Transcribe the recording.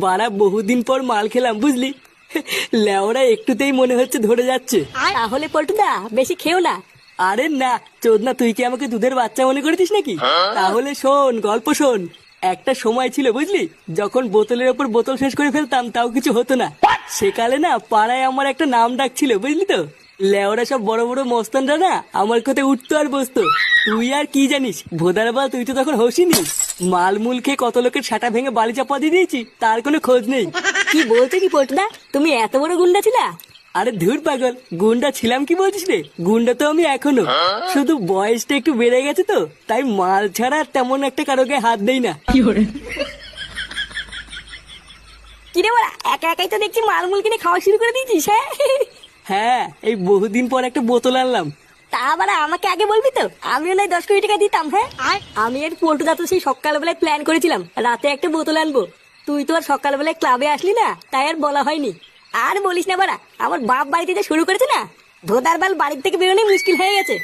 বাড়া বহুদিন পর মাল খেলাম বুঝলি। লেওরা একটুতেই মনে হচ্ছে ধরে যাচ্ছে। তাহলে পল্টুদা বেশি খেও না। আরে না চোদনা, তুই কি আমাকে দুধের বাচ্চা মনে করেছিস নাকি? তাহলে শোন, গল্প শোন। একটা সময় ছিল বুঝলি, যখন বোতলের ওপর বোতল শেষ করে ফেলতাম তাও কিছু হতো না। সেকালে না পাড়ায় আমার একটা নাম ডাক ছিল বুঝলি তো। লেওরা সব বড় বড় মস্তানরা না আমার কথায় উঠতো আর বসতো। তুই আর কি জানিস ভোদার বা, তুই তো তখন হসিনি। মালমূল খেয়ে কত লোকের ছাটা ভেঙে বালি চাপা দিয়ে দিয়েছি, তার কোনো খোঁজ নেই। কি বলছো কি পল্টুদা, তুমি এত বড় গুন্ডা ছিলা? আরে ধুর পাগল, গুন্ডা ছিলাম কি বলছিস রে? গুন্ডা তো আমি এখনো, শুধু বয়সটা একটু বেড়ে গেছে তো, তাই মাল ছাড়া আর তেমন একটা কারো গায়ে হাত দেই না। কি রে বড়া, একা একাই তো দেখছি মালমুল কিনে খাওয়া শুরু করে দিয়েছিস। হ্যাঁ হ্যাঁ, এই বহুদিন পর একটা বোতল আনলাম। তা আবার আমাকে আগে বলবি তো, আমিও নয় 10 কোটি টাকা দিতাম। হ্যাঁ আমি আর পল্টুদা তো সেই সকালবেলায় প্ল্যান করেছিলাম রাতে একটা বোতল আনবো। তুই তো আর সকালবেলায় ক্লাবে আসলি না, তাই আর বলা হয়নি। আর বলিস না বাড়া, আমার বাপ বাড়িতে যে শুরু করেছে না, ধোদার বাল বাড়ির থেকে বেরোনোই মুশকিল হয়ে গেছে।